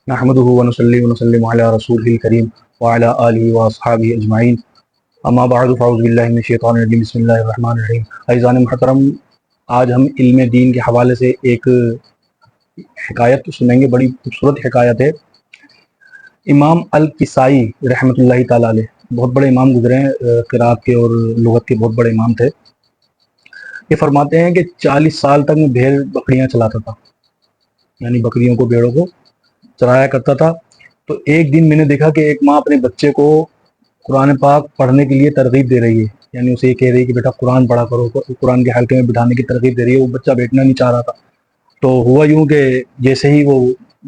نحمده ونصلي ونسلم على رسوله الكريم وعلى آله واصحابه اجمعین اما بعد فاعوذ باللہ من الشیطان الرجیم بسم اللہ الرحمن الرحیم۔ عزیزان محترم، آج ہم علم دین کے حوالے سے ایک حکایت سنیں گے، بڑی خوبصورت حکایت ہے۔ امام الکسائی رحمۃ اللہ تعالیٰ علیہ بہت بڑے امام گزرے ہیں، قرات کے اور لغت کے بہت بڑے امام تھے۔ یہ فرماتے ہیں کہ 40 سال تک میں بھیڑ بکریاں چلاتا تھا، یعنی بکریوں کو، بھیڑوں کو چرایا کرتا تھا۔ تو ایک دن میں نے دیکھا کہ ایک ماں اپنے بچے کو قرآن پاک پڑھنے کے لیے ترغیب دے رہی ہے، یعنی اسے یہ کہہ رہی ہے کہ بیٹا قرآن پڑھا کرو، قرآن کے حلقے میں بٹھانے کی ترغیب دے رہی ہے۔ وہ بچہ بیٹھنا نہیں چاہ رہا تھا۔ تو ہوا یوں کہ جیسے ہی وہ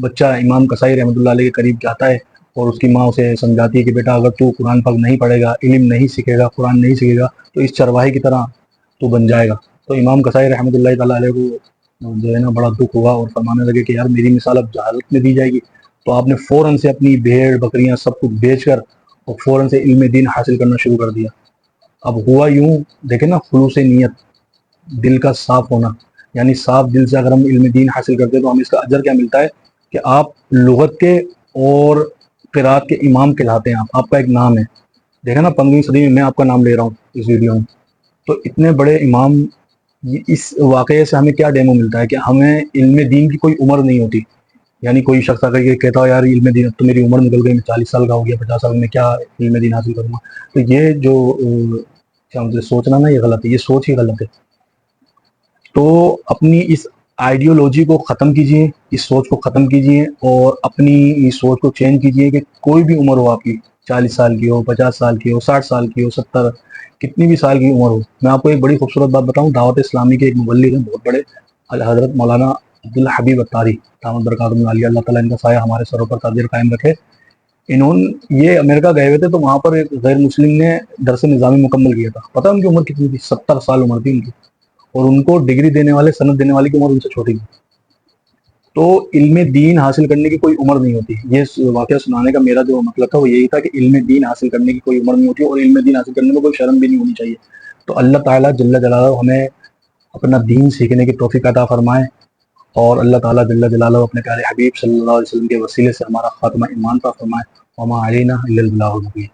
بچہ امام کسائی رحمۃ اللہ علیہ کے قریب جاتا ہے اور اس کی ماں اسے سمجھاتی ہے کہ بیٹا اگر تو قرآن پاک نہیں پڑھے گا، علم نہیں سیکھے گا، قرآن نہیں سیکھے گا تو اس چرواہے کی طرح تو بن جائے گا۔ تو امام کسائی رحمۃ اللہ تعالیٰ علیہ کو جو ہے نا بڑا دکھ ہوا اور فرمانے لگے کہ یار میری مثال اب جہالت میں دی جائے گی۔ تو آپ نے فوراً سے اپنی بھیڑ بکریاں سب کچھ بیچ کر اور فوراً سے علم دین حاصل کرنا شروع کر دیا۔ اب ہوا یوں، دیکھیں نا، خلوص نیت، دل کا صاف ہونا، یعنی صاف دل سے اگر ہم علم دین حاصل کرتے ہیں تو ہمیں اس کا اجر کیا ملتا ہے کہ آپ لغت کے اور قرات کے امام کہلاتے ہیں۔ آپ کا ایک نام ہے۔ دیکھیں نا، 15ویں صدی میں آپ کا نام لے رہا ہوں اس ویڈیو میں۔ تو اتنے بڑے امام، اس واقعے سے ہمیں کیا ڈیمو ملتا ہے کہ ہمیں علم دین کی کوئی عمر نہیں ہوتی۔ یعنی کوئی شخص اگر یہ کہتا ہو یار علم دین، تو میری عمر نکل گئی، میں 40 سال کا ہو گیا، 50 سال میں کیا علم دین حاصل کروں گا؟ تو یہ جو کیا مطلب سوچنا نا، یہ غلط ہے، یہ سوچ ہی غلط ہے۔ تو اپنی اس آئیڈیولوجی کو ختم کیجئے، اس سوچ کو ختم کیجئے اور اپنی اس سوچ کو چینج کیجئے کہ کوئی بھی عمر ہو آپ کی، 40 سال کی ہو، 50 سال کی ہو، 60 سال کی ہو، 70، کتنی بھی سال کی عمر ہو۔ میں آپ کو ایک بڑی خوبصورت بات بتاؤں، دعوت اسلامی کے ایک مبلغ ہیں بہت بڑے، حضرت مولانا عبدالحبیب اتاری دامت برکاتہم العالیہ، اللہ تعالیٰ ان کا سایہ ہمارے سروں پر قدر قائم رکھے۔ یہ امریکہ گئے ہوئے تھے، تو وہاں پر ایک غیر مسلم نے درس نظامی مکمل کیا تھا۔ پتہ ان کی عمر کتنی تھی؟ 70 سال عمر تھی ان کی، اور ان کو ڈگری دینے والے، سند دینے والے کی عمر ان سے چھوٹی تھی۔ تو علم دین حاصل کرنے کی کوئی عمر نہیں ہوتی۔ یہ واقعہ سنانے کا میرا جو مطلب تھا وہ یہی تھا کہ علم دین حاصل کرنے کی کوئی عمر نہیں ہوتی، اور علم دین حاصل کرنے میں کوئی شرم بھی نہیں ہونی چاہیے۔ تو اللہ تعالیٰ جل جلالہ ہمیں اپنا دین سیکھنے کی توفیق عطا فرمائے، اور اللہ تعالیٰ جل جلالہ اپنے پیارے حبیب صلی اللہ علیہ وسلم کے وسیلے سے ہمارا خاتمہ ایمان پر فرمائے۔ وما علینا الا البلاغ المبین۔